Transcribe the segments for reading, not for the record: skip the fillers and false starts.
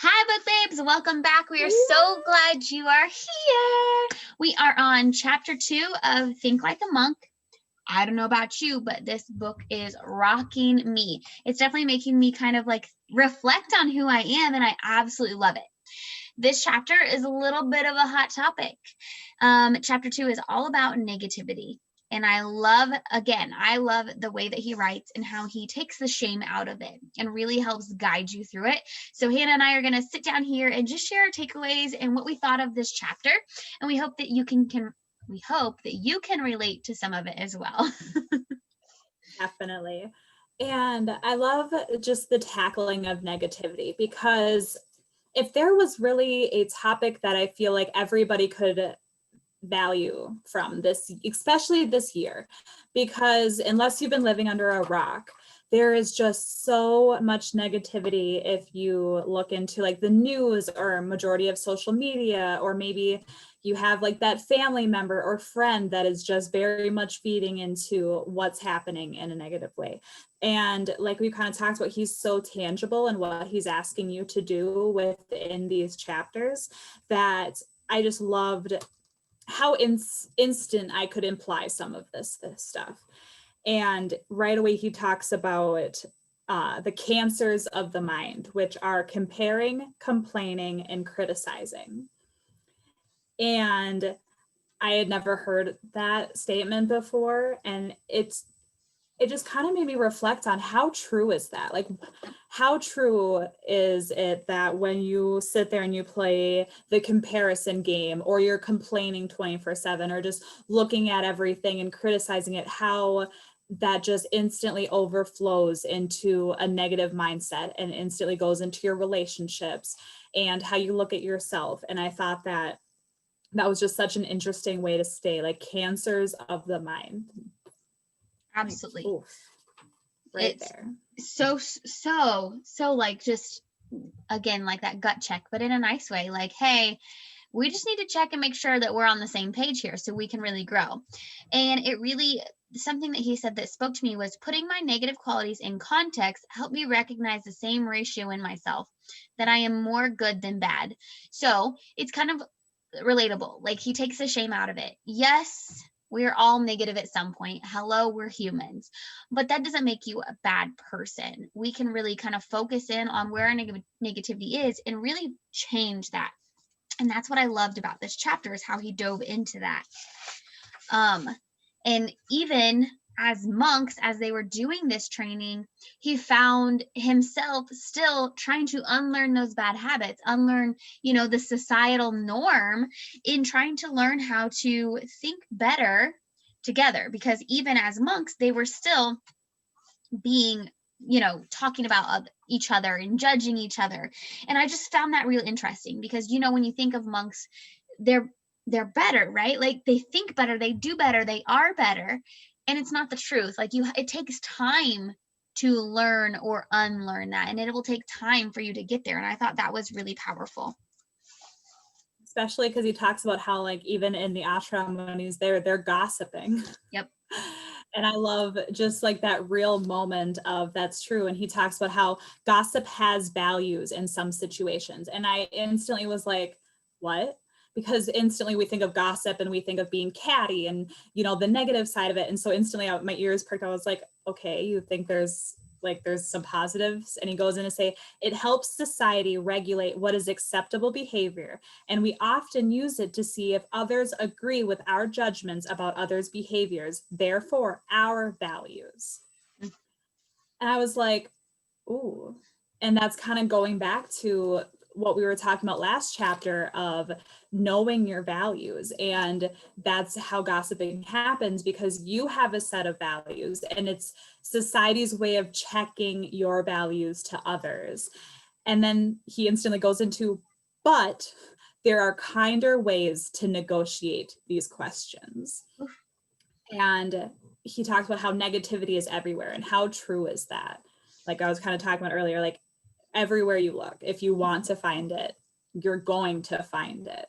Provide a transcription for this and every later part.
Hi, book babes. Welcome back. We are so glad you are here. We are on chapter 2 of Think Like a Monk. I don't know about you, but this book is rocking me. It's definitely making me kind of like reflect on who I am, and I absolutely love it. This chapter is a little bit of a hot topic. Chapter 2 is all about negativity. And I love the way that he writes and how he takes the shame out of it and really helps guide you through it. So Hannah and I are going to sit down here and just share our takeaways and what we thought of this chapter. And we hope that you can relate to some of it as well. Definitely. And I love just the tackling of negativity, because if there was really a topic that I feel like everybody could value from this, especially this year, because unless you've been living under a rock, there is just so much negativity if you look into like the news or majority of social media, or maybe you have like that family member or friend that is just very much feeding into what's happening in a negative way. And like we kind of talked about, he's so tangible in what he's asking you to do within these chapters that I just loved how instant I could imply some of this stuff. And right away he talks about the cancers of the mind, which are comparing, complaining, and criticizing. And I had never heard that statement before, and it just kind of made me reflect on how true is that? Like, how true is it that when you sit there and you play the comparison game, or you're complaining 24/7, or just looking at everything and criticizing it, how that just instantly overflows into a negative mindset and instantly goes into your relationships and how you look at yourself. And I thought that was just such an interesting way to stay, like, cancers of the mind. Absolutely. Like, right it's there. So like, just again, like that gut check, but in a nice way. Like, hey, we just need to check and make sure that we're on the same page here so we can really grow. And it really, something that he said that spoke to me was putting my negative qualities in context helped me recognize the same ratio in myself, that I am more good than bad. So it's kind of relatable. Like, he takes the shame out of it. Yes, we're all negative at some point. Hello, we're humans. But that doesn't make you a bad person. We can really kind of focus in on where our negativity is and really change that. And that's what I loved about this chapter, is how he dove into that. And even as monks, as they were doing this training, he found himself still trying to unlearn those bad habits, unlearn, the societal norm, in trying to learn how to think better together. Because even as monks, they were still being, talking about each other and judging each other. And I just found that real interesting, because, when you think of monks, they're better, right? Like, they think better, they do better, they are better. And it's not the truth. Like, it takes time to learn or unlearn that, and it will take time for you to get there. And I thought that was really powerful. Especially because he talks about how, like, even in the ashram when he's there, they're gossiping. Yep. And I love just like that real moment of that's true. And he talks about how gossip has values in some situations. And I instantly was like, what? Because instantly we think of gossip and we think of being catty and, the negative side of it. And so instantly my ears perked. I was like, okay, you think there's some positives? And he goes in to say, it helps society regulate what is acceptable behavior. And we often use it to see if others agree with our judgments about others' behaviors, therefore our values. And I was like, ooh. And that's kind of going back to what we were talking about last chapter of knowing your values. And that's how gossiping happens, because you have a set of values and it's society's way of checking your values to others. And then he instantly goes into, but there are kinder ways to negotiate these questions. And he talks about how negativity is everywhere, and how true is that? Like I was kind of talking about earlier, like, everywhere you look, if you want to find it, you're going to find it.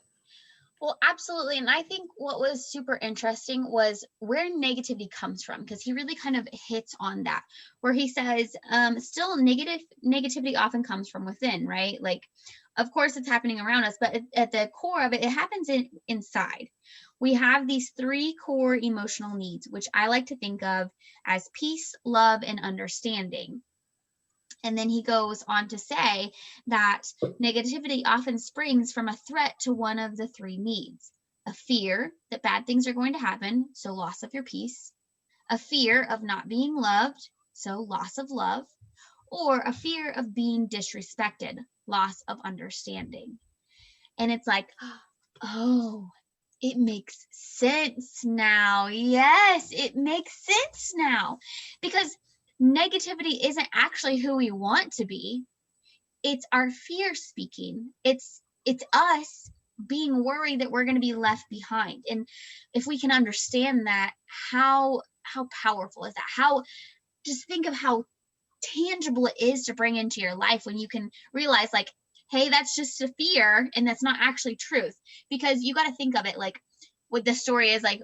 Well, absolutely. And I think what was super interesting was where negativity comes from, because he really kind of hits on that, where he says, still negativity often comes from within, right? Like, of course, it's happening around us, but at the core of it, it happens inside. We have these three core emotional needs, which I like to think of as peace, love, and understanding. And then he goes on to say that negativity often springs from a threat to one of the three needs: a fear that bad things are going to happen, so loss of your peace; a fear of not being loved, so loss of love; or a fear of being disrespected, loss of understanding. And it's like, oh, it makes sense now. Yes, it makes sense now. Because negativity isn't actually who we want to be. It's our fear speaking. It's us being worried that we're going to be left behind. And if we can understand that, how powerful is that? How Just think of how tangible it is to bring into your life when you can realize, like, hey, that's just a fear and that's not actually truth. Because you got to think of it like what the story is, like,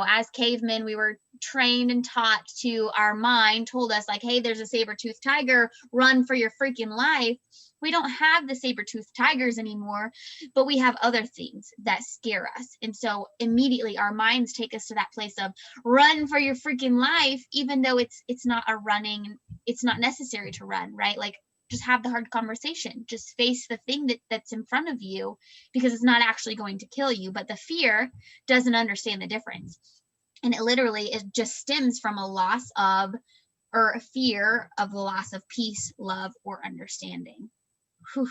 as cavemen, we were trained and taught to, our mind told us, like, hey, there's a saber-toothed tiger, run for your freaking life. We don't have the saber-toothed tigers anymore, but we have other things that scare us. And so immediately our minds take us to that place of run for your freaking life, even though it's not a running, it's not necessary to run, right? Like, just have the hard conversation, just face the thing that's in front of you, because it's not actually going to kill you. But the fear doesn't understand the difference, and it just stems from a loss of, or a fear of the loss of peace, love, or understanding. Whew.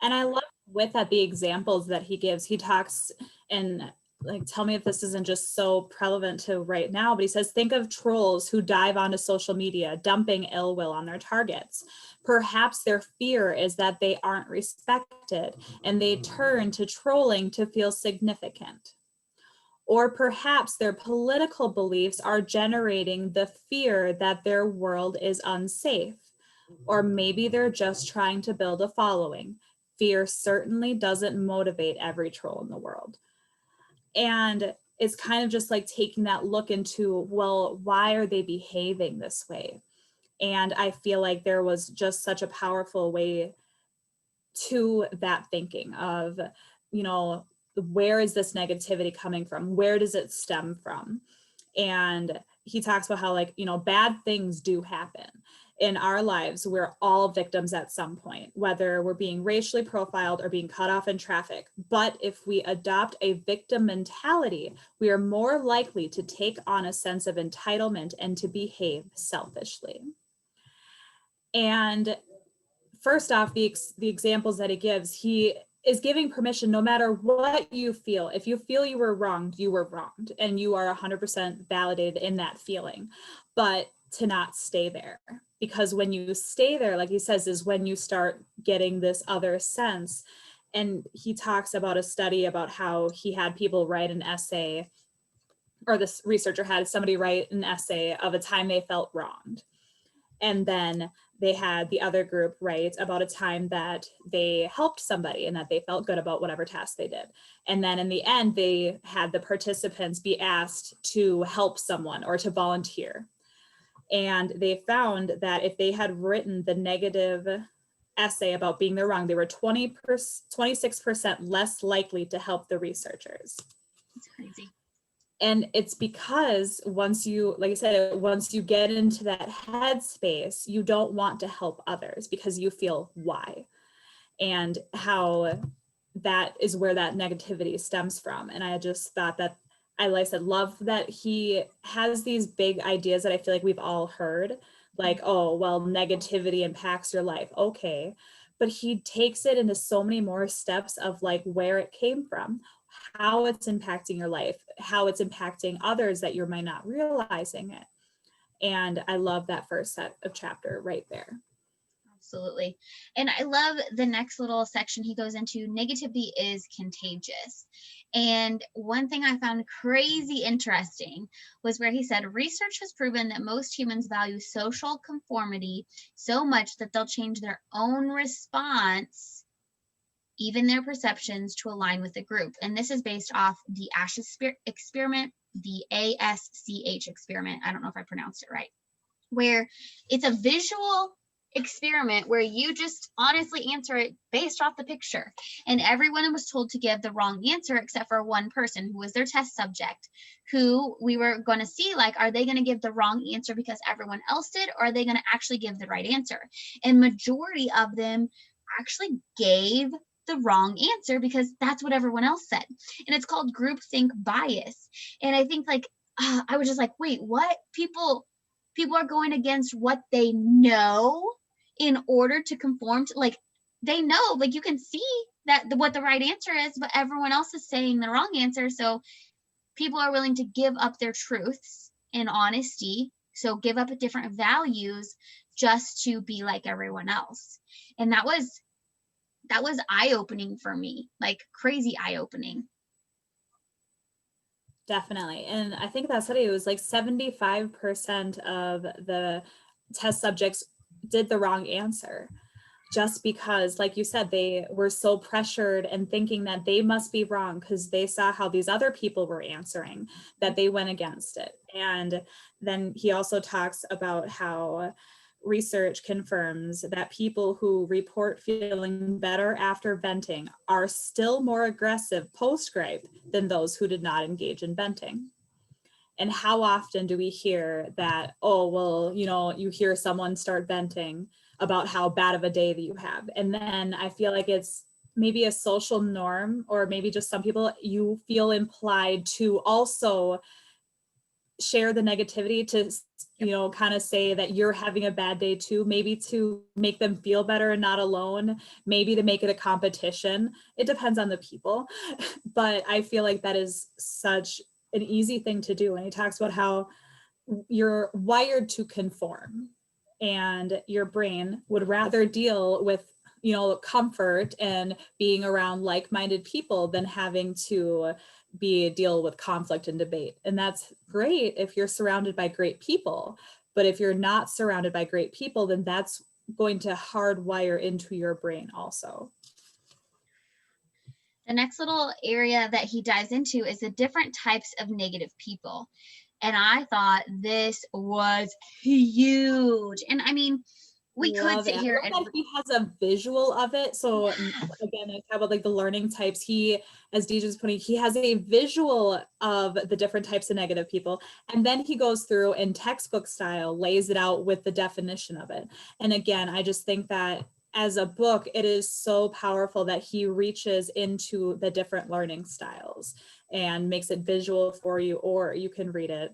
And I love with that the examples that he gives. He talks, and like, tell me if this isn't just so prevalent to right now, but he says, think of trolls who dive onto social media, dumping ill will on their targets. Perhaps their fear is that they aren't respected, and they turn to trolling to feel significant. Or perhaps their political beliefs are generating the fear that their world is unsafe. Or maybe they're just trying to build a following. Fear certainly doesn't motivate every troll in the world. And it's kind of just like taking that look into, well, why are they behaving this way? And I feel like there was just such a powerful way to that thinking of, where is this negativity coming from? Where does it stem from? And he talks about how, like, bad things do happen in our lives. We're all victims at some point, whether we're being racially profiled or being cut off in traffic. But if we adopt a victim mentality, we are more likely to take on a sense of entitlement and to behave selfishly. And first off, the examples that he gives, he is giving permission, no matter what you feel. If you feel you were wronged, you were wronged, and you are 100% validated in that feeling, but to not stay there. Because when you stay there, like he says, is when you start getting this other sense. And he talks about a study about how he had people write an essay, or this researcher had somebody write an essay of a time they felt wronged. And then they had the other group write about a time that they helped somebody and that they felt good about whatever task they did. And then in the end, they had the participants be asked to help someone or to volunteer. And they found that if they had written the negative essay about being there wrong, they were 26% less likely to help the researchers. It's crazy. And it's because once you, like I said, once you get into that headspace, you don't want to help others because you feel why, and how that is where that negativity stems from. And I just thought that, like I said, love that he has these big ideas that I feel like we've all heard, like, oh, well, negativity impacts your life. Okay. But he takes it into so many more steps of like where it came from, how it's impacting your life, how it's impacting others that you might not realizing it. And I love that first set of chapter right there. Absolutely. And I love the next little section he goes into. Negativity is contagious. And one thing I found crazy interesting was where he said, research has proven that most humans value social conformity so much that they'll change their own response even their perceptions to align with the group. And this is based off the ASH experiment, the ASCH experiment. I don't know if I pronounced it right, where it's a visual experiment where you just honestly answer it based off the picture. And everyone was told to give the wrong answer except for one person who was their test subject, who we were going to see, like, are they going to give the wrong answer because everyone else did, or are they going to actually give the right answer? And majority of them actually gave the wrong answer because that's what everyone else said. And it's called groupthink bias. And I think, like, I was just like, wait, what? People are going against what they know in order to conform to, like, they know, like, you can see that what the right answer is, but everyone else is saying the wrong answer. So people are willing to give up their truths and honesty, so give up different values just to be like everyone else. And that was eye-opening for me, like crazy eye-opening. Definitely. And I think that study was like 75% of the test subjects did the wrong answer, just because, like you said, they were so pressured and thinking that they must be wrong because they saw how these other people were answering, that they went against it. And then he also talks about how research confirms that people who report feeling better after venting are still more aggressive post-gripe than those who did not engage in venting. And how often do we hear that, oh, well, you know, you hear someone start venting about how bad of a day that you have. And then I feel like it's maybe a social norm, or maybe just some people, you feel implied to also share the negativity to, you know, kind of say that you're having a bad day too, maybe to make them feel better and not alone, maybe to make it a competition. It depends on the people. But I feel like that is such an easy thing to do. And he talks about how you're wired to conform, and your brain would rather deal with, you know, comfort and being around like-minded people than having to deal with conflict and debate. And that's great if you're surrounded by great people. But if you're not surrounded by great people, then that's going to hardwire into your brain also. The next little area that he dives into is the different types of negative people. And I thought this was huge. And I mean, we could sit here and he has a visual of it. So again, I talk about like the learning types. He, as Deidre's putting, he has a visual of the different types of negative people. And then he goes through and textbook style lays it out with the definition of it. And again, I just think that as a book, it is so powerful that he reaches into the different learning styles and makes it visual for you, or you can read it.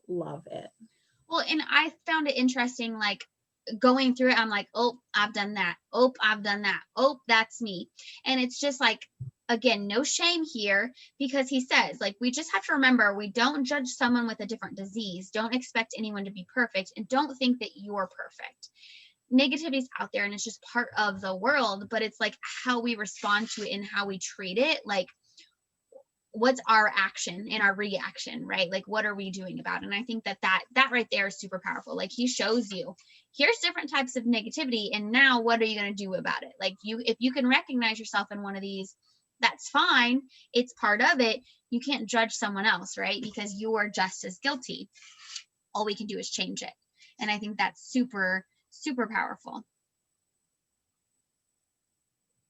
Love it. Well, and I found it interesting, like, going through it, I'm like, oh, I've done that. Oh, I've done that. Oh, that's me. And it's just like, again, no shame here, because he says, like, we just have to remember, we don't judge someone with a different disease. Don't expect anyone to be perfect, and don't think that you're perfect. Negativity is out there and it's just part of the world, but it's like how we respond to it and how we treat it. Like, what's our action and our reaction, right? Like, what are we doing about it? And I think that right there is super powerful. Like, he shows you, here's different types of negativity, and now what are you going to do about it? Like, if you can recognize yourself in one of these, that's fine. It's part of it. You can't judge someone else, right? Because you are just as guilty. All we can do is change it. And I think that's super, super powerful.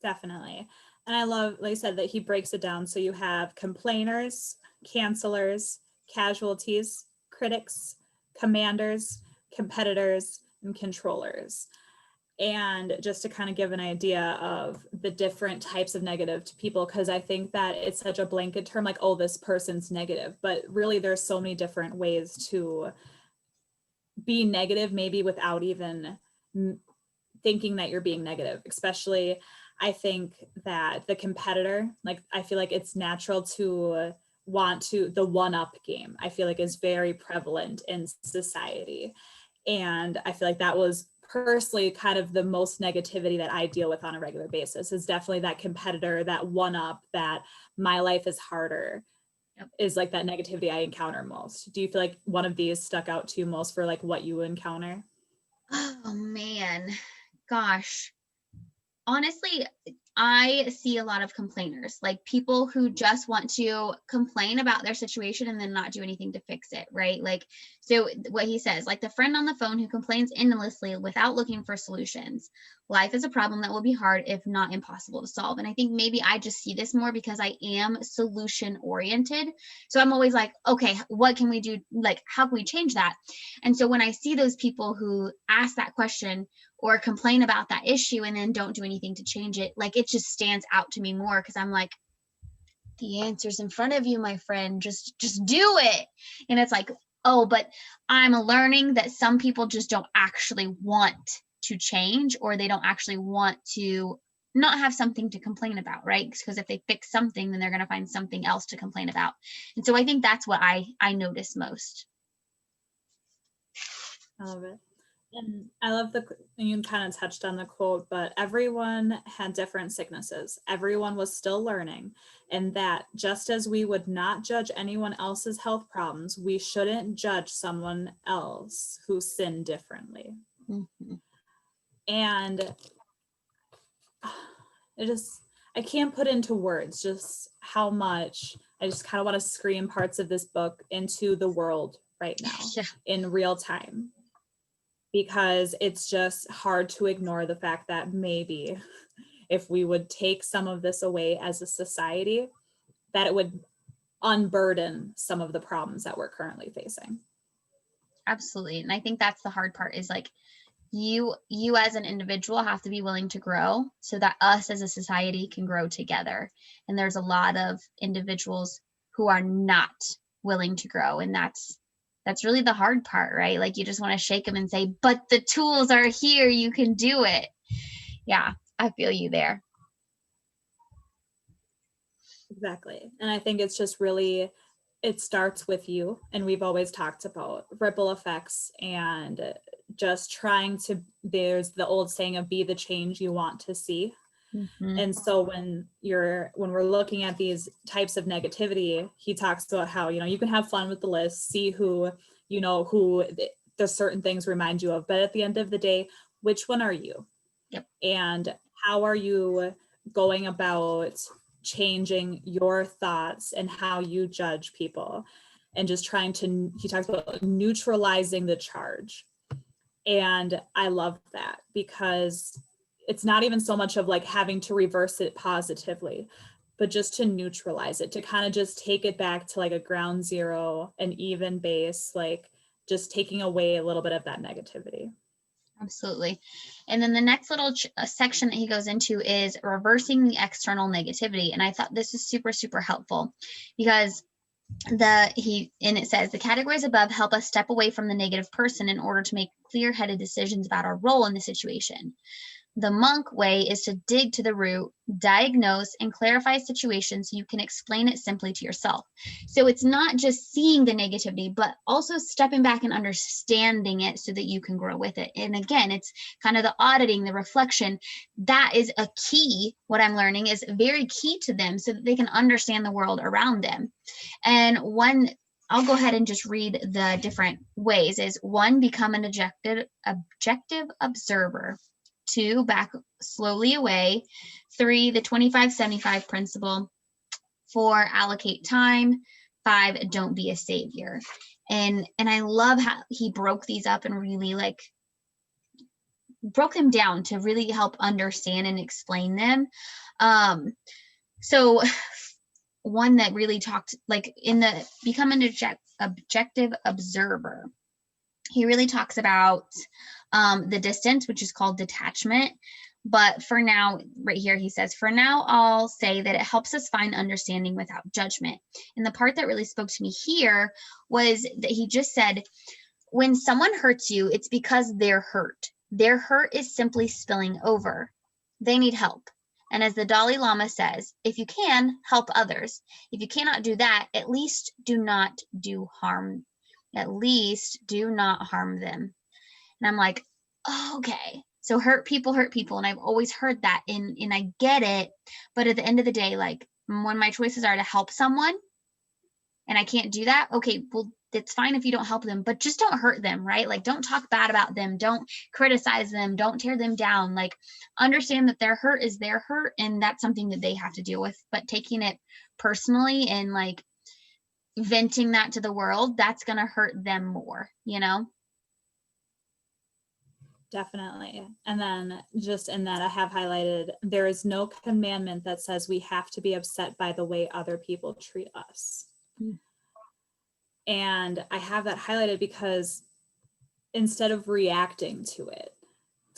Definitely. And I love, like I said, that he breaks it down. So you have complainers, cancelers, casualties, critics, commanders, competitors, and controllers. And just to kind of give an idea of the different types of negative to people, because I think that it's such a blanket term, like, oh, this person's negative. But really, there's so many different ways to be negative, maybe without even thinking that you're being negative. Especially, I think that the competitor, like, I feel like it's natural to want to, the one-up game, I feel like is very prevalent in society. And I feel like that was personally kind of the most negativity that I deal with on a regular basis, is definitely that competitor, that one-up, that my life is harder. Yep. Is like that negativity I encounter most. Do you feel like one of these stuck out to you most for like what you encounter? Oh man, gosh. Honestly, I see a lot of complainers, like people who just want to complain about their situation and then not do anything to fix it, right? Like, so what he says, like the friend on the phone who complains endlessly without looking for solutions. Life is a problem that will be hard, if not impossible to solve. And I think maybe I just see this more because I am solution oriented. So I'm always like, okay, what can we do? Like, how can we change that? And so when I see those people who ask that question or complain about that issue and then don't do anything to change it, like it just stands out to me more because I'm like, the answer's in front of you, my friend. Just do it. And it's like, oh, but I'm learning that some people just don't actually want to change, or they don't actually want to not have something to complain about, right? Because if they fix something, then they're going to find something else to complain about. And so I think that's what I notice most. I love it. And I love you kind of touched on the quote, but everyone had different sicknesses. Everyone was still learning. And that just as we would not judge anyone else's health problems, we shouldn't judge someone else who sinned differently. Mm-hmm. And I can't put into words just how much I just kind of want to scream parts of this book into the world right now in real time. Because it's just hard to ignore the fact that maybe if we would take some of this away as a society, that it would unburden some of the problems that we're currently facing. Absolutely. And I think that's the hard part, is like you as an individual have to be willing to grow so that us as a society can grow together. And there's a lot of individuals who are not willing to grow. And that's really the hard part, right? Like you just want to shake them and say, but the tools are here, you can do it. Yeah, I feel you there. Exactly. And I think it's just really, it starts with you. And we've always talked about ripple effects and just trying to, there's the old saying of be the change you want to see. Mm-hmm. And so when we're looking at these types of negativity, he talks about how, you can have fun with the list, see who the certain things remind you of. But at the end of the day, which one are you? Yep. And how are you going about changing your thoughts and how you judge people? And just he talks about neutralizing the charge. And I love that, because it's not even so much of like having to reverse it positively, but just to neutralize it, to kind of just take it back to like a ground zero, an even base, like just taking away a little bit of that negativity. Absolutely. And then the next little section that he goes into is reversing the external negativity. And I thought this is super, super helpful, because it says the categories above help us step away from the negative person in order to make clear-headed decisions about our role in the situation. The monk way is to dig to the root, diagnose, and clarify a situation so you can explain it simply to yourself. So it's not just seeing the negativity, but also stepping back and understanding it so that you can grow with it. And again, it's kind of the auditing, the reflection. That is a key. What I'm learning is very key to them so that they can understand the world around them. And I'll go ahead and just read the different ways. Is 1, become an objective observer. 2, back slowly away. 3, the 25-75 principle. 4, allocate time. 5, don't be a savior. And I love how he broke these up and really like broke them down to really help understand and explain them. So one that really talked, like in the become an objective observer, he really talks about the distance, which is called detachment. But for now, right here, he says, for now, I'll say that it helps us find understanding without judgment. And the part that really spoke to me here was that he just said, when someone hurts you, it's because they're hurt. Their hurt is simply spilling over. They need help. And as the Dalai Lama says, if you can, help others. If you cannot do that, at least do not do harm. At least do not harm them. And I'm like, oh, okay. So hurt people. And I've always heard that, and I get it. But at the end of the day, like when my choices are to help someone, and I can't do that. Okay, well, it's fine if you don't help them, but just don't hurt them, right? Like, don't talk bad about them. Don't criticize them. Don't tear them down. Like, understand that their hurt is their hurt, and that's something that they have to deal with. But taking it personally and like venting that to the world, that's going to hurt them more, you know? Definitely. And then just in that, I have highlighted, there is no commandment that says we have to be upset by the way other people treat us. Mm. And I have that highlighted because instead of reacting to it,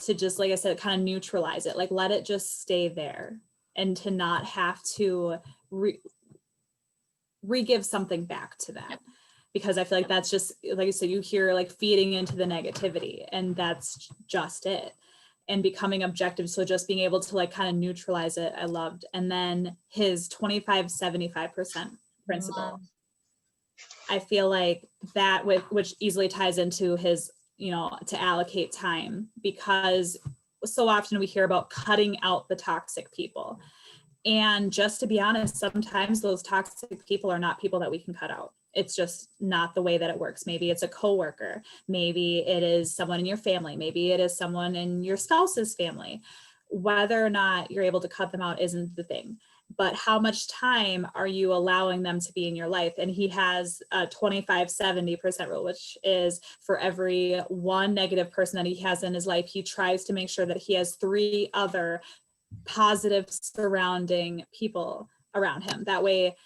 to just, like I said, kind of neutralize it, like let it just stay there, and to not have to re-give something back to them. Yep. Because I feel like that's just, like I said, you hear like feeding into the negativity, and that's just it. And becoming objective. So just being able to like kind of neutralize it, I loved. And then his 25-75% principle. Wow. I feel like that, which easily ties into his, you know, to allocate time, because so often we hear about cutting out the toxic people. And just to be honest, sometimes those toxic people are not people that we can cut out. It's just not the way that it works. Maybe it's a coworker. Maybe it is someone in your family. Maybe it is someone in your spouse's family. Whether or not you're able to cut them out isn't the thing. But how much time are you allowing them to be in your life? And he has a 25-70% rule, which is for every one negative person that he has in his life, he tries to make sure that he has 3 other positive surrounding people around him. That way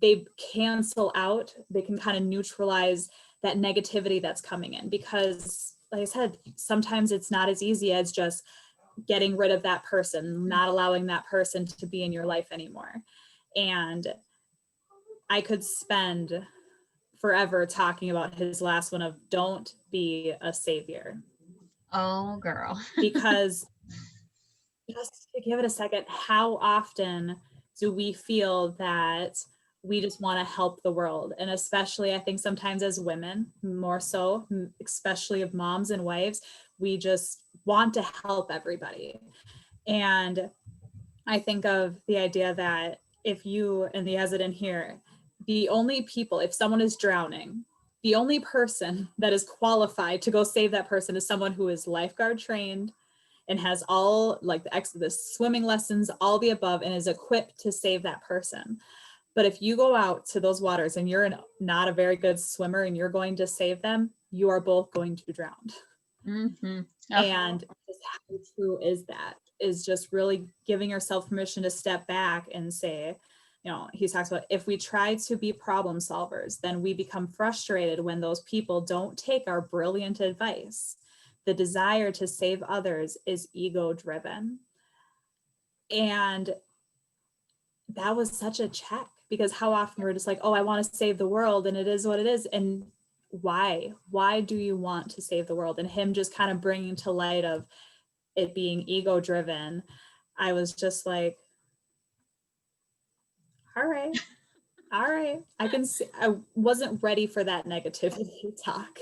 they cancel out, they can kind of neutralize that negativity that's coming in. Because like I said, sometimes it's not as easy as just getting rid of that person, not allowing that person to be in your life anymore. And I could spend forever talking about his last one of don't be a savior. Oh, girl. Because just to give it a second, how often do we feel that we just want to help the world? And especially, I think sometimes as women, more so, especially of moms and wives, we just want to help everybody. And I think of the idea that if you, and he has it in here, the only people, if someone is drowning, the only person that is qualified to go save that person is someone who is lifeguard trained and has all like the swimming lessons, all the above, and is equipped to save that person. But if you go out to those waters and you're not a very good swimmer and you're going to save them, you are both going to drown. Mm-hmm. Oh. And just how true is that? Is just really giving yourself permission to step back and say, you know, he talks about if we try to be problem solvers, then we become frustrated when those people don't take our brilliant advice. The desire to save others is ego driven. And that was such a check, because how often we're just like, oh, I want to save the world, and it is what it is. And why do you want to save the world? And him just kind of bringing to light of it being ego driven. I was just like, all right. I can see, I wasn't ready for that negativity talk.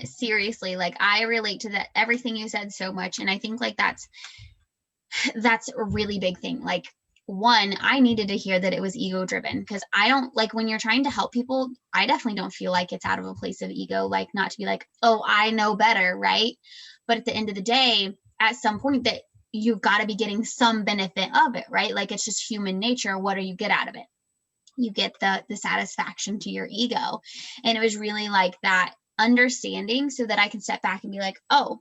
Seriously, like I relate to that, everything you said so much. And I think like that's a really big thing. Like, one, I needed to hear that it was ego driven, because I don't like, when you're trying to help people, I definitely don't feel like it's out of a place of ego, like not to be like, oh, I know better, right? But at the end of the day, at some point that you've got to be getting some benefit of it, right? Like it's just human nature. What do you get out of it? You get the satisfaction to your ego. And it was really like that understanding so that I can step back and be like, oh,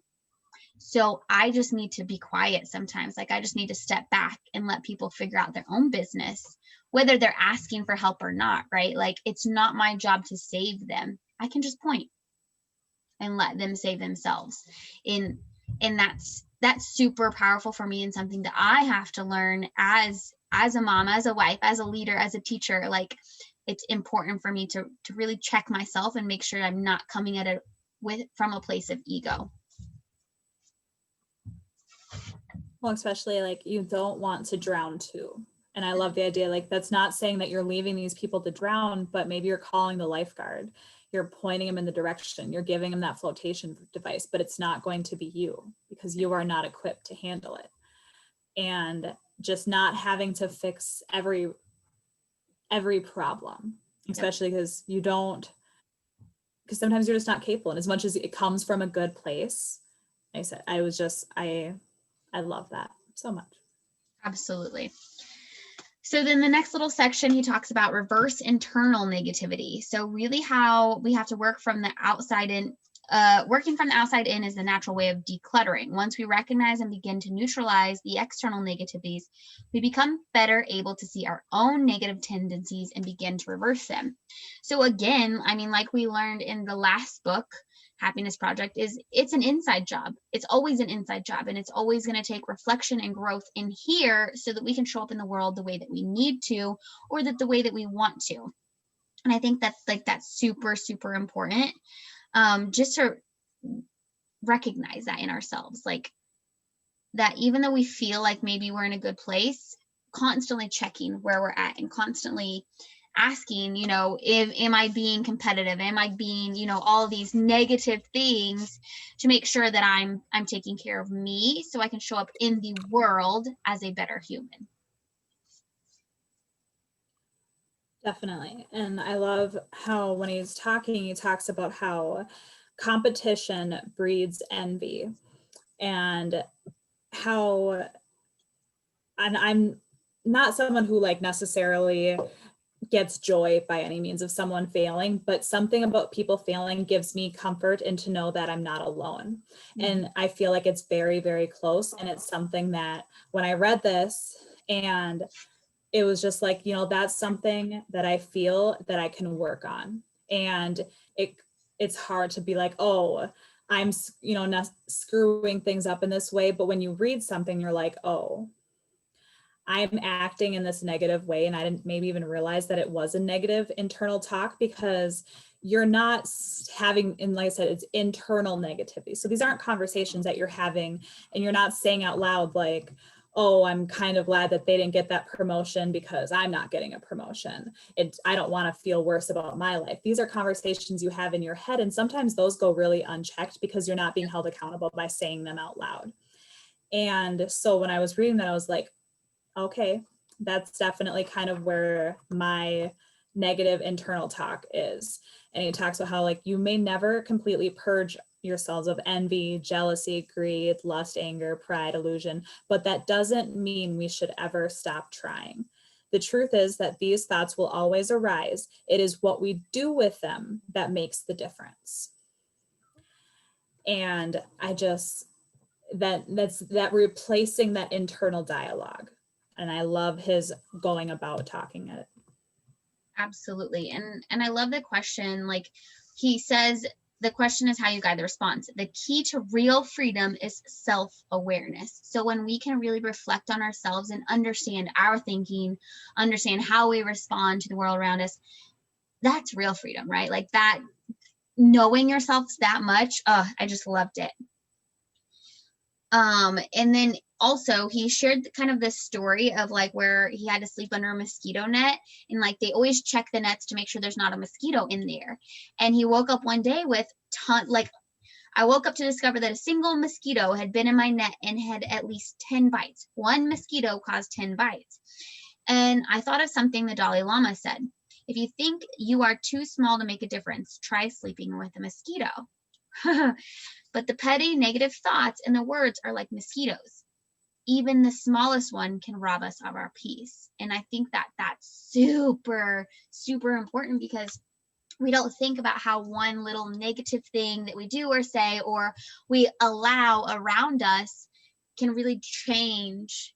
so I just need to be quiet sometimes. Like I just need to step back and let people figure out their own business, whether they're asking for help or not, right? Like it's not my job to save them. I can just point and let them save themselves. And that's super powerful for me, and something that I have to learn as a mom, as a wife, as a leader, as a teacher. Like it's important for me to really check myself and make sure I'm not coming at it from a place of ego. Well, especially like you don't want to drown too. And I love the idea, like that's not saying that you're leaving these people to drown, but maybe you're calling the lifeguard. You're pointing them in the direction. You're giving them that flotation device, but it's not going to be you, because you are not equipped to handle it. And just not having to fix every problem. especially because sometimes you're just not capable. And as much as it comes from a good place, I said, I love that so much. Absolutely. So then the next little section, he talks about reverse internal negativity. So really how we have to work from the outside in. Working from the outside in is the natural way of decluttering. Once we recognize and begin to neutralize the external negativities, we become better able to see our own negative tendencies and begin to reverse them. So again, I mean, like we learned in the last book, Happiness Project, it's an inside job. It's always an inside job, and it's always going to take reflection and growth in here so that we can show up in the world the way that we need to, or the way that we want to. And I think that's super, super important. Just to recognize that in ourselves, like that even though we feel like maybe we're in a good place, constantly checking where we're at and constantly asking, am I being competitive? Am I being, all these negative things, to make sure that I'm taking care of me so I can show up in the world as a better human. Definitely. And I love how when he's talking, he talks about how competition breeds envy, and how, and I'm not someone who like necessarily gets joy by any means of someone failing, but something about people failing gives me comfort, and to know that I'm not alone. Mm-hmm. And I feel like it's very, very close. And it's something that when I read this, and it was just like, that's something that I feel that I can work on. And it's hard to be like, oh, I'm, not screwing things up in this way. But when you read something, you're like, oh, I'm acting in this negative way. And I didn't maybe even realize that it was a negative internal talk, because you're not having, and like I said, it's internal negativity. So these aren't conversations that you're having, and you're not saying out loud, like, oh, I'm kind of glad that they didn't get that promotion because I'm not getting a promotion. I don't want to feel worse about my life. These are conversations you have in your head. And sometimes those go really unchecked because you're not being held accountable by saying them out loud. And so when I was reading that, I was like, okay, that's definitely kind of where my negative internal talk is. And he talks about how like you may never completely purge yourselves of envy, jealousy, greed, lust, anger, pride, illusion, but that doesn't mean we should ever stop trying. The truth is that these thoughts will always arise. It is what we do with them that makes the difference. And I just, that's replacing that internal dialogue. And I love his going about talking it. Absolutely. And I love the question. Like he says, the question is how you guide the response. The key to real freedom is self-awareness. So when we can really reflect on ourselves and understand our thinking, understand how we respond to the world around us, that's real freedom, right? Like that, knowing yourself that much. I just loved it. And then also he shared kind of this story of like where he had to sleep under a mosquito net, and like they always check the nets to make sure there's not a mosquito in there. And he woke up one day with I woke up to discover that a single mosquito had been in my net and had at least 10 bites. One mosquito caused 10 bites. And I thought of something the Dalai Lama said. If you think you are too small to make a difference, try sleeping with a mosquito. But the petty negative thoughts and the words are like mosquitoes. Even the smallest one can rob us of our peace. And I think that that's super, super important, because we don't think about how one little negative thing that we do or say or we allow around us can really change,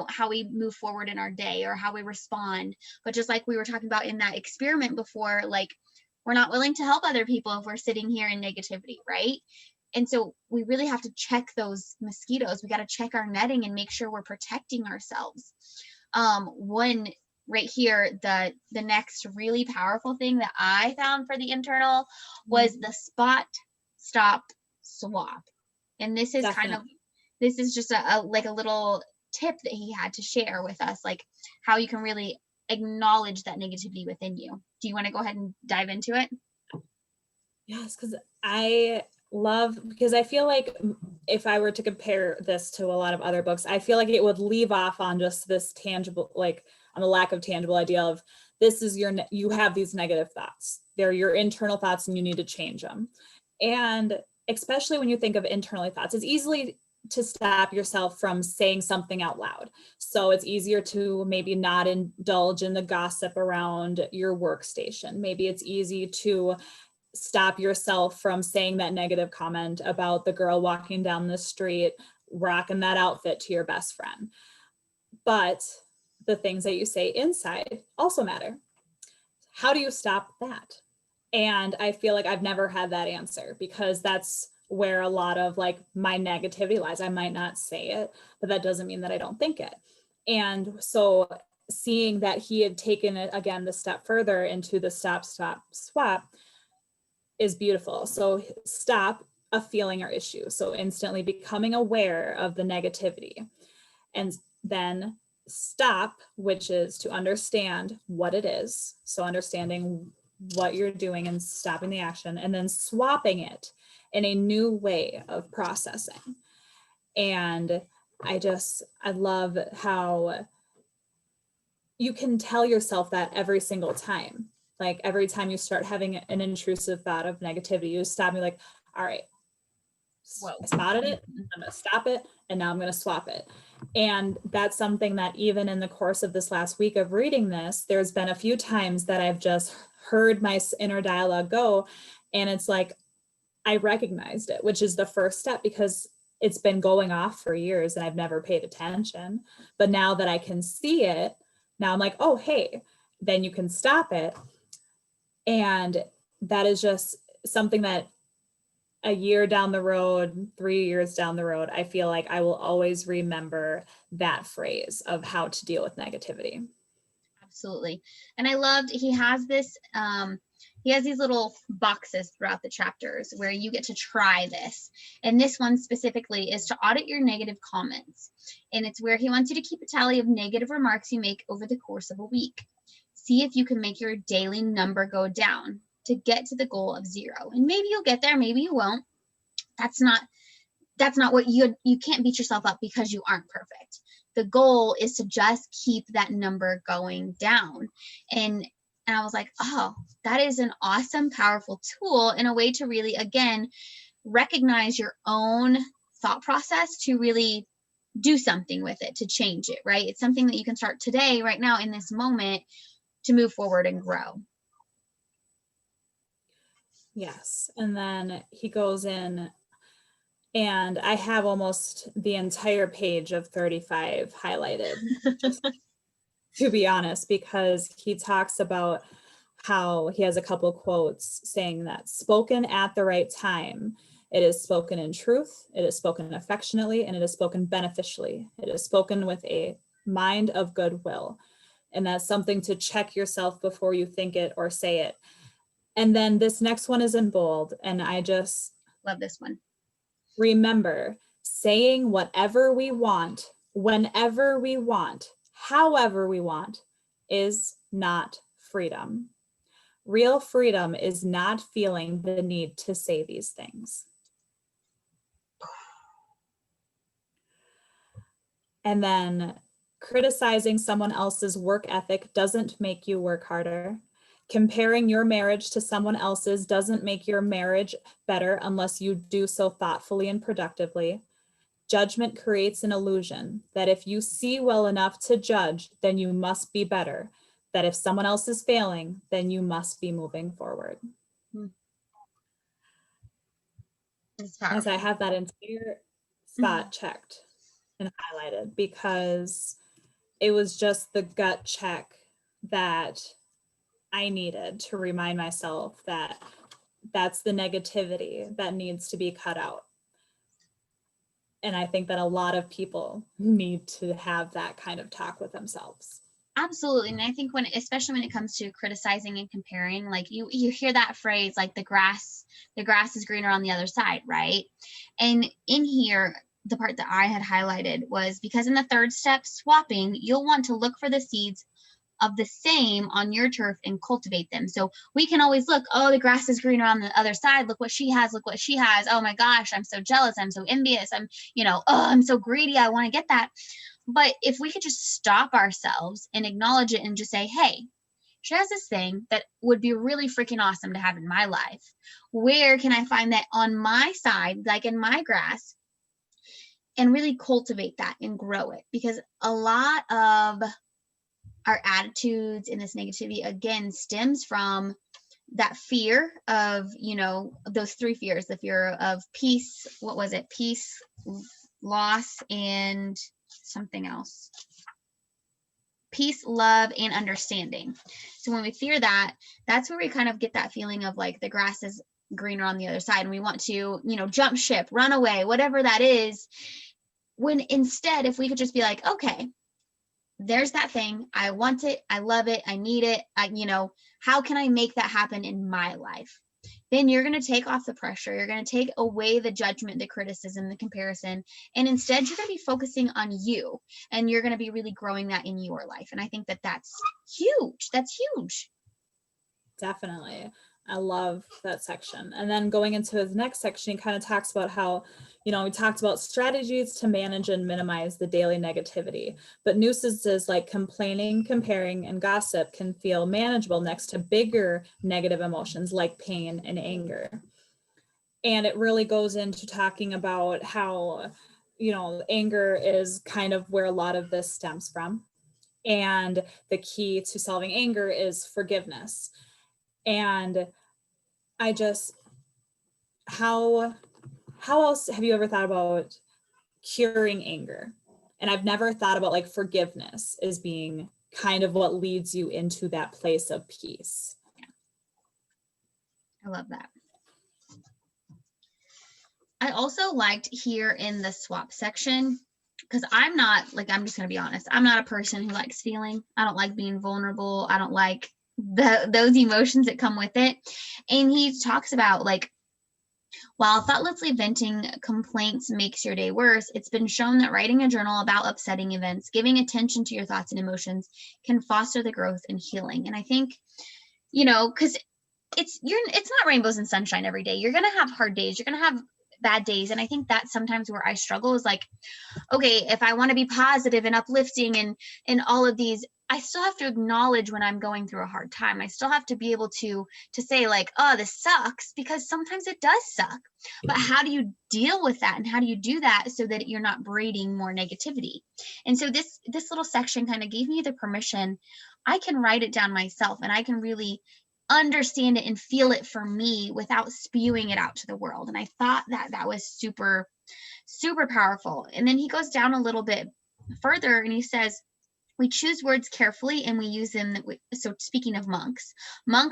how we move forward in our day or how we respond. But just like we were talking about in that experiment before, like we're not willing to help other people if we're sitting here in negativity, right? And so we really have to check those mosquitoes. We got to check our netting and make sure we're protecting ourselves. One right here, the next really powerful thing that I found for the internal was the spot, stop, swap. And this is this is just a little tip that he had to share with us, like how you can really acknowledge that negativity within you. Do you want to go ahead and dive into it? Yes, because love, because I feel like if I were to compare this to a lot of other books, I feel like it would leave off on just this tangible, like on a lack of tangible idea of this is you have these negative thoughts. They're your internal thoughts and you need to change them. And especially when you think of internally thoughts, it's easily to stop yourself from saying something out loud. So it's easier to maybe not indulge in the gossip around your workstation. Maybe it's easy to stop yourself from saying that negative comment about the girl walking down the street, rocking that outfit to your best friend. But the things that you say inside also matter. How do you stop that? And I feel like I've never had that answer, because that's where a lot of like my negativity lies. I might not say it, but that doesn't mean that I don't think it. And so seeing that he had taken it again the step further into the stop, swap is beautiful. So stop a feeling or issue. So instantly becoming aware of the negativity, and then stop, which is to understand what it is. So understanding what you're doing and stopping the action, and then swapping it in a new way of processing. And I love how you can tell yourself that every single time. Like every time you start having an intrusive thought of negativity, you stop and be like, all right, I spotted it, I'm going to stop it, and now I'm going to swap it. And that's something that even in the course of this last week of reading this, there's been a few times that I've just heard my inner dialogue go, and it's like, I recognized it, which is the first step, because it's been going off for years and I've never paid attention. But now that I can see it, now I'm like, oh, hey, then you can stop it. And that is just something that a year down the road, 3 years down the road, I feel like I will always remember that phrase of how to deal with negativity. Absolutely. And I loved, he has these little boxes throughout the chapters where you get to try this. And this one specifically is to audit your negative comments. And it's where he wants you to keep a tally of negative remarks you make over the course of a week. See if you can make your daily number go down to get to the goal of 0. And maybe you'll get there, maybe you won't. That's not what you can't beat yourself up because you aren't perfect. The goal is to just keep that number going down. And I was like, oh, that is an awesome, powerful tool, in a way to really, again, recognize your own thought process, to really do something with it, to change it, right? It's something that you can start today, right now, in this moment, to move forward and grow. Yes. And then he goes in, and I have almost the entire page of 35 highlighted, just to be honest, because he talks about how he has a couple of quotes saying that spoken at the right time, it is spoken in truth, it is spoken affectionately, and it is spoken beneficially. It is spoken with a mind of goodwill. And that's something to check yourself before you think it or say it. And then this next one is in bold, and I just love this one. Remember, saying whatever we want, whenever we want, however we want, is not freedom. Real freedom is not feeling the need to say these things. And then criticizing someone else's work ethic doesn't make you work harder. Comparing your marriage to someone else's doesn't make your marriage better unless you do so thoughtfully and productively. Judgment creates an illusion that if you see well enough to judge, then you must be better. That if someone else is failing, then you must be moving forward. As I have that entire spot checked and highlighted, because it was just the gut check that I needed to remind myself that that's the negativity that needs to be cut out. And I think that a lot of people need to have that kind of talk with themselves. Absolutely. And I think especially when it comes to criticizing and comparing, like you hear that phrase, like the grass is greener on the other side, right? And in here, the part that I had highlighted was, because in the third step, swapping, you'll want to look for the seeds of the same on your turf and cultivate them. So we can always look, oh, the grass is greener on the other side. Look what she has. Look what she has. Oh my gosh, I'm so jealous. I'm so envious. I'm, oh, I'm so greedy. I want to get that. But if we could just stop ourselves and acknowledge it and just say, hey, she has this thing that would be really freaking awesome to have in my life. Where can I find that on my side, like in my grass, and really cultivate that and grow it? Because a lot of our attitudes in this negativity, again, stems from that fear of, those three fears, the fear of peace. What was it? Peace, loss, and something else. Peace, love, and understanding. So when we fear that, that's where we kind of get that feeling of like the grass is greener on the other side and we want to, jump ship, run away, whatever that is. When instead, if we could just be like, okay, there's that thing. I want it. I love it. I need it. How can I make that happen in my life? Then you're going to take off the pressure. You're going to take away the judgment, the criticism, the comparison. And instead, you're going to be focusing on you. And you're going to be really growing that in your life. And I think that that's huge. That's huge. Definitely. I love that section. And then going into his next section, he kind of talks about how, we talked about strategies to manage and minimize the daily negativity, but nuisances like complaining, comparing, and gossip can feel manageable next to bigger negative emotions like pain and anger. And it really goes into talking about how, anger is kind of where a lot of this stems from. And the key to solving anger is forgiveness. And how else have you ever thought about curing anger? And I've never thought about like forgiveness as being kind of what leads you into that place of peace. I love that. I also liked here in the swap section, because I'm just going to be honest. I'm not a person who likes feeling. I don't like being vulnerable. I don't like those emotions that come with it. And he talks about like, while thoughtlessly venting complaints makes your day worse, it's been shown that writing a journal about upsetting events, giving attention to your thoughts and emotions, can foster the growth and healing. And I think, because it's not rainbows and sunshine every day. You're going to have hard days. You're going to have bad days. And I think that's sometimes where I struggle is like, okay, if I want to be positive and uplifting and all of these, I still have to acknowledge when I'm going through a hard time. I still have to be able to say like, oh, this sucks, because sometimes it does suck. But how do you deal with that? And how do you do that so that you're not breeding more negativity? And so this little section kind of gave me the permission. I can write it down myself and I can really understand it and feel it for me without spewing it out to the world. And I thought that was super, super powerful. And then he goes down a little bit further and he says, we choose words carefully and we use them. So speaking of monks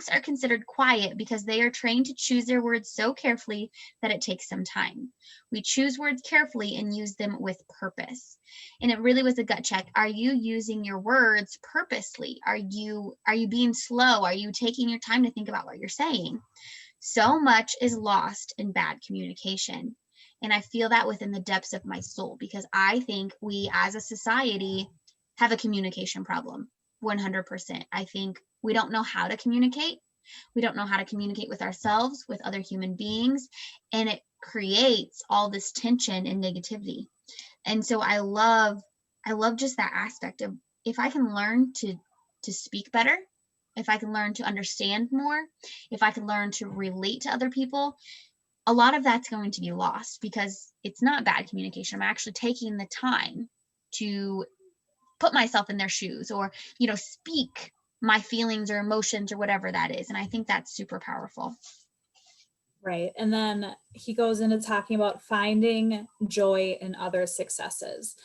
are considered quiet because they are trained to choose their words so carefully that it takes some time. We choose words carefully and use them with purpose. And it really was a gut check. Are you using your words purposely? Are you being slow? Are you taking your time to think about what you're saying? So much is lost in bad communication. And I feel that within the depths of my soul, because I think we as a society have a communication problem, 100%. I think we don't know how to communicate. We don't know how to communicate with ourselves, with other human beings, and it creates all this tension and negativity. And so I love just that aspect of, if I can learn to speak better, if I can learn to understand more, if I can learn to relate to other people, a lot of that's going to be lost because it's not bad communication. I'm actually taking the time to put myself in their shoes or, speak my feelings or emotions or whatever that is. And I think that's super powerful. Right. And then he goes into talking about finding joy in other successes.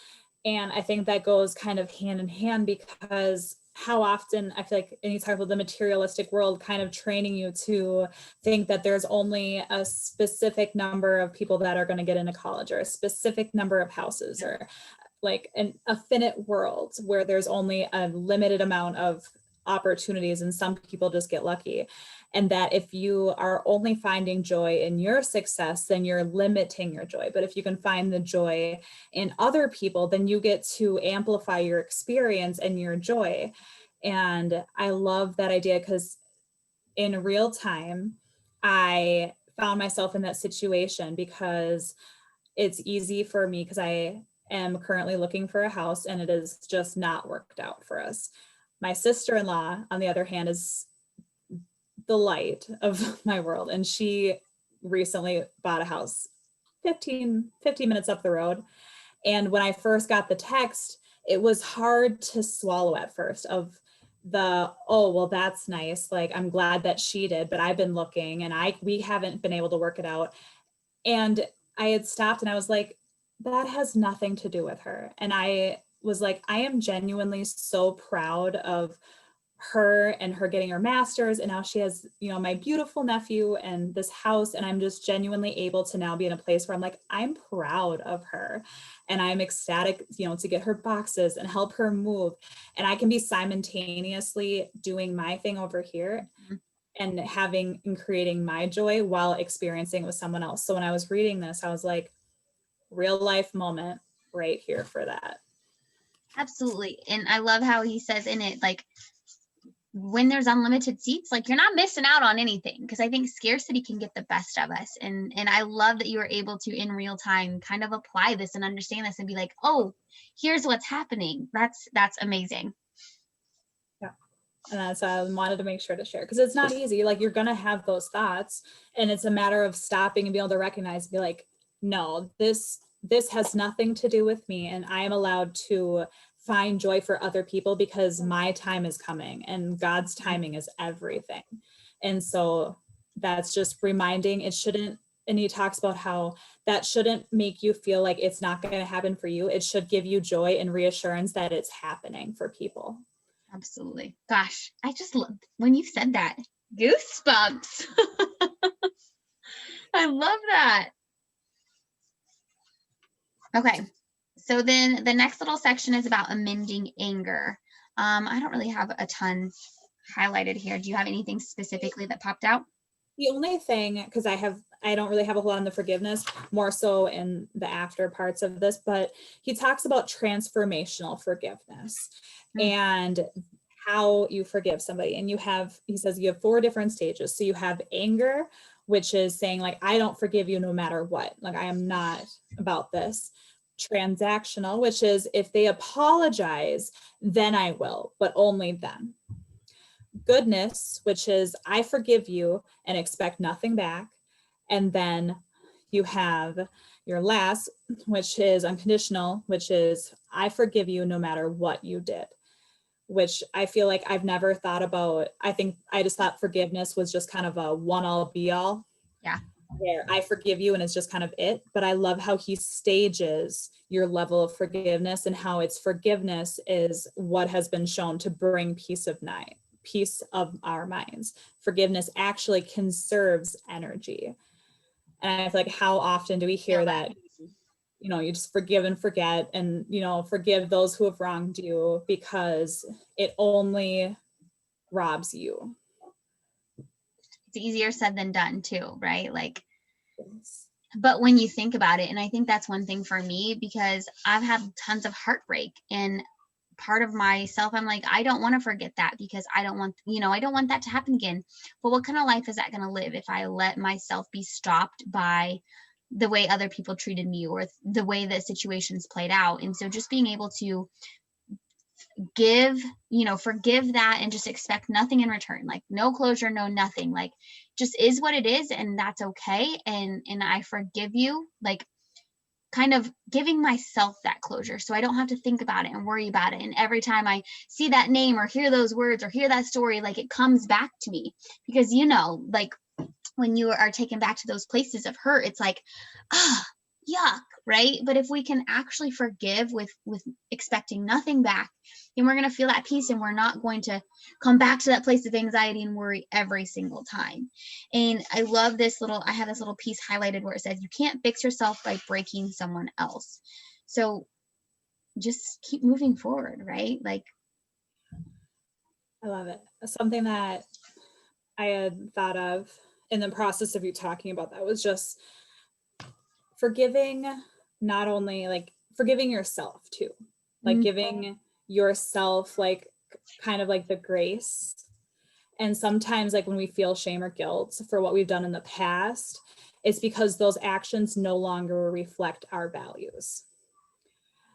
And I think that goes kind of hand in hand, because how often I feel like, and you talk about the materialistic world kind of training you to think that there's only a specific number of people that are going to get into college, or a specific number of houses, or like a finite world where there's only a limited amount of opportunities and some people just get lucky. And that if you are only finding joy in your success, then you're limiting your joy. But if you can find the joy in other people, then you get to amplify your experience and your joy. And I love that idea because in real time, I found myself in that situation because it's easy for me because I am currently looking for a house and it is just not worked out for us. My sister-in-law, on the other hand, is the light of my world. And she recently bought a house 15 minutes up the road. And when I first got the text, it was hard to swallow at first of the, oh, well, that's nice. Like, I'm glad that she did, but I've been looking and we haven't been able to work it out. And I had stopped and I was like, that has nothing to do with her. And I was like, I am genuinely so proud of her and her getting her master's, and now she has, you know, my beautiful nephew and this house, and I'm just genuinely able to now be in a place where I'm like, I'm proud of her and I'm ecstatic, you know, to get her boxes and help her move, and I can be simultaneously doing my thing over here and having and creating my joy while experiencing it with someone else. So when I was reading this, I was like, real life moment right here for that. Absolutely. And I love how he says in it, like, when there's unlimited seats, like, you're not missing out on anything, because I think scarcity can get the best of us. And I love that you were able to in real time kind of apply this and understand this and be like, oh, here's what's happening. That's amazing. Yeah. And that's I wanted to make sure to share, because it's not easy. Like, you're gonna have those thoughts, and it's a matter of stopping and being able to recognize, be like, no, this has nothing to do with me, and I am allowed to find joy for other people because my time is coming and God's timing is everything. And so that's just reminding it shouldn't, and he talks about how that shouldn't make you feel like it's not going to happen for you. It should give you joy and reassurance that it's happening for people. Absolutely. Gosh, I just love when you said that. Goosebumps. I love that. Okay. So then the next little section is about amending anger. I don't really have a ton highlighted here. Do you have anything specifically that popped out? The only thing, because I don't really have a whole lot on the forgiveness, more so in the after parts of this, but he talks about transformational forgiveness and how you forgive somebody. And he says you have 4 different stages. So you have anger, which is saying, like, I don't forgive you no matter what. Like, I am not about this. Transactional, which is if they apologize, then I will, but only then. Goodness, which is I forgive you and expect nothing back. And then you have your last, which is unconditional, which is I forgive you no matter what you did, which I feel like I've never thought about. I think I just thought forgiveness was just kind of a one all be all. Yeah. Where I forgive you and it's just kind of it. But I love how he stages your level of forgiveness and how its forgiveness is what has been shown to bring peace of our minds. Forgiveness actually conserves energy. And I feel like, how often do we hear that, you know, you just forgive and forget, and, you know, forgive those who have wronged you, because it only robs you. It's easier said than done too, right? Like, Yes. but when you think about it, and I think that's one thing for me, because I've had tons of heartbreak, and part of myself, I'm like, I don't want to forget that, because I don't want, I don't want that to happen again. But what kind of life is that going to live if I let myself be stopped by the way other people treated me or the way that situations played out? And so just being able to forgive that and just expect nothing in return, like no closure, no nothing, like just is what it is, and that's okay. And I forgive you, like kind of giving myself that closure so I don't have to think about it and worry about it. And every time I see that name or hear those words or hear that story, like it comes back to me, because like when you are taken back to those places of hurt, it's like, yuck, right? But if we can actually forgive with expecting nothing back, then we're going to feel that peace, and we're not going to come back to that place of anxiety and worry every single time. And I have this little piece highlighted where it says, you can't fix yourself by breaking someone else. So just keep moving forward, right? Like, I love it. Something that I had thought of in the process of you talking about that was just forgiving, not only like forgiving yourself too, like giving yourself like kind of like the grace. And sometimes like when we feel shame or guilt for what we've done in the past, it's because those actions no longer reflect our values.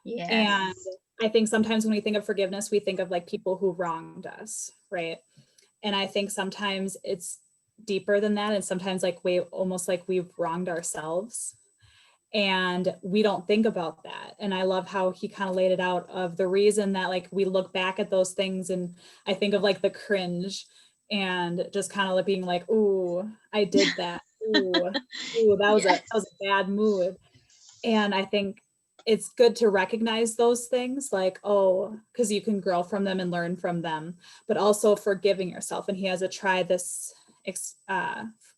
Yes. And I think sometimes when we think of forgiveness, we think of like people who wronged us, right? And I think sometimes it's deeper than that. And sometimes like almost like we've wronged ourselves. And we don't think about that. And I love how he kind of laid it out of the reason that like we look back at those things and I think of like the cringe and just kind of being like, ooh, I did that. Ooh, that was Yes. that was a bad mood. And I think it's good to recognize those things like, oh, because you can grow from them and learn from them, but also forgiving yourself. And he has a try this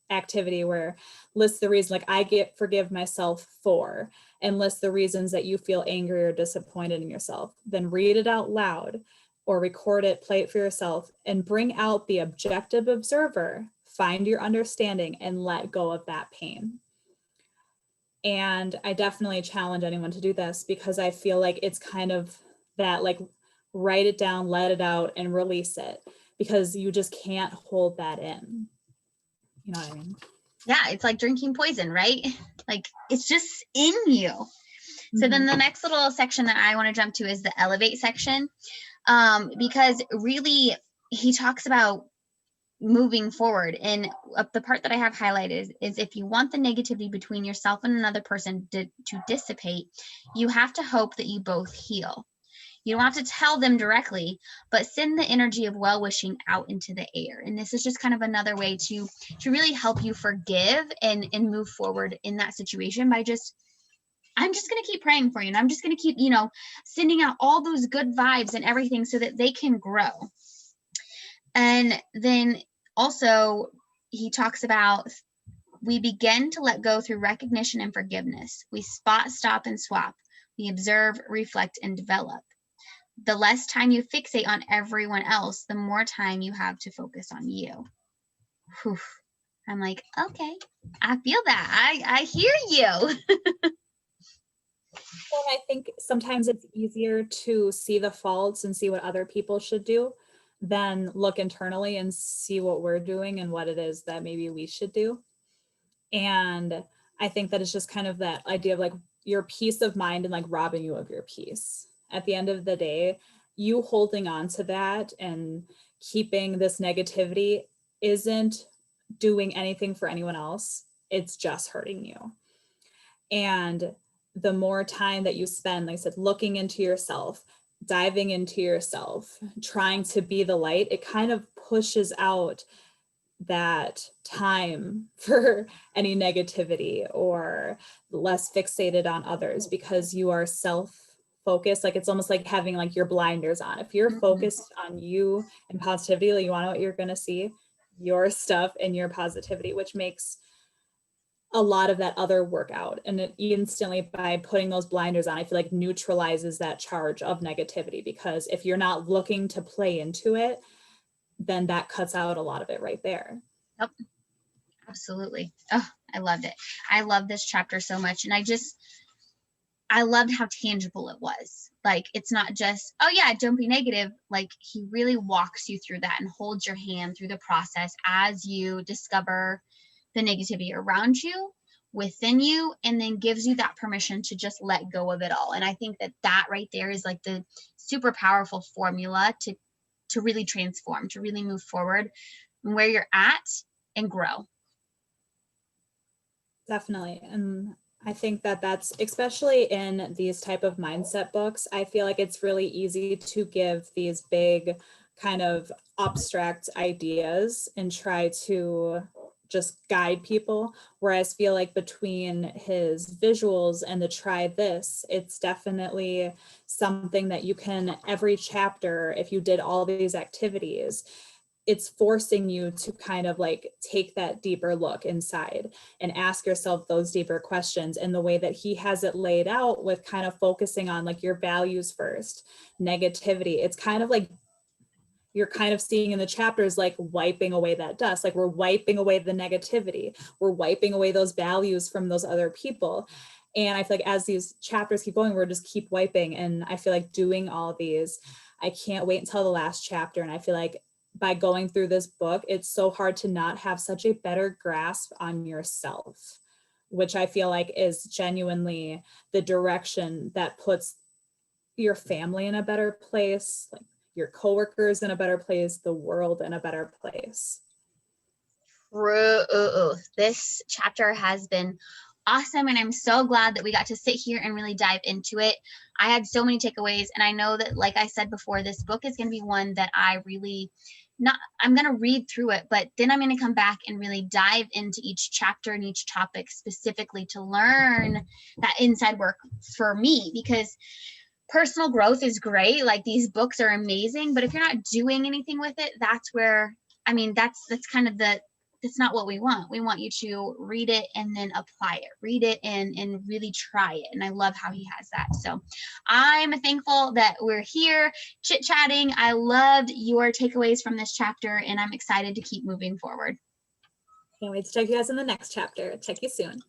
activity where list the reason, like forgive myself for, and list the reasons that you feel angry or disappointed in yourself. Then read it out loud or record it, play it for yourself, and bring out the objective observer, find your understanding, and let go of that pain. And I definitely challenge anyone to do this because I feel like it's kind of that, like, write it down, let it out, and release it, because you just can't hold that in. You know what I mean? Yeah, it's like drinking poison, right? Like it's just in you. So then the next little section that I want to jump to is the elevate section, because really he talks about moving forward. And the part that I have highlighted is if you want the negativity between yourself and another person to dissipate, you have to hope that you both heal. You don't have to tell them directly, but send the energy of well-wishing out into the air. And this is just kind of another way to really help you forgive and move forward in that situation by just, I'm just going to keep praying for you. And I'm just going to keep, sending out all those good vibes and everything so that they can grow. And then also he talks about we begin to let go through recognition and forgiveness. We spot, stop, and swap. We observe, reflect, and develop. The less time you fixate on everyone else, the more time you have to focus on you. Whew. I'm like, okay, I feel that. I hear you. Well, I think sometimes it's easier to see the faults and see what other people should do than look internally and see what we're doing and what it is that maybe we should do. And I think that it's just kind of that idea of like your peace of mind and like robbing you of your peace. At the end of the day, you holding on to that and keeping this negativity isn't doing anything for anyone else. It's just hurting you. And the more time that you spend, like I said, looking into yourself, diving into yourself, trying to be the light, it kind of pushes out that time for any negativity or less fixated on others because you are self-focused. Like it's almost like having like your blinders on. If you're focused on you and positivity, like you want to know what you're going to see, your stuff and your positivity, which makes a lot of that other work out. And it instantly, by putting those blinders on, I feel like neutralizes that charge of negativity, because if you're not looking to play into it, then that cuts out a lot of it right there. Yep. Absolutely. Oh, I loved it. I love this chapter so much. And I loved how tangible it was. Like, it's not just, oh yeah, don't be negative. Like, he really walks you through that and holds your hand through the process as you discover the negativity around you, within you, and then gives you that permission to just let go of it all. And I think that right there is like the super powerful formula to really transform, to really move forward where you're at and grow. Definitely. And I think that that's, especially in these type of mindset books, I feel like it's really easy to give these big kind of abstract ideas and try to just guide people. Whereas I feel like between his visuals and the try this, it's definitely something that you can, every chapter, if you did all these activities, it's forcing you to kind of like take that deeper look inside and ask yourself those deeper questions in the way that he has it laid out, with kind of focusing on like your values first, negativity. It's kind of like you're kind of seeing in the chapters, like wiping away that dust, like we're wiping away the negativity. We're wiping away those values from those other people. And I feel like as these chapters keep going, we're just keep wiping. And I feel like doing all of these, I can't wait until the last chapter. And I feel like by going through this book, it's so hard to not have such a better grasp on yourself, which I feel like is genuinely the direction that puts your family in a better place, like your coworkers in a better place, the world in a better place. This chapter has been awesome, and I'm so glad that we got to sit here and really dive into it. I had so many takeaways, and I know that, like I said before, this book is going to be one that I'm going to read through it, but then I'm going to come back and really dive into each chapter and each topic specifically to learn that inside work for me, because personal growth is great. Like, these books are amazing, but if you're not doing anything with it, that's where, that's kind of that's not what we want. We want you to read it and then apply it, read it and really try it. And I love how he has that. So I'm thankful that we're here chit-chatting. I loved your takeaways from this chapter, and I'm excited to keep moving forward. Can't wait to check you guys in the next chapter. Check you soon.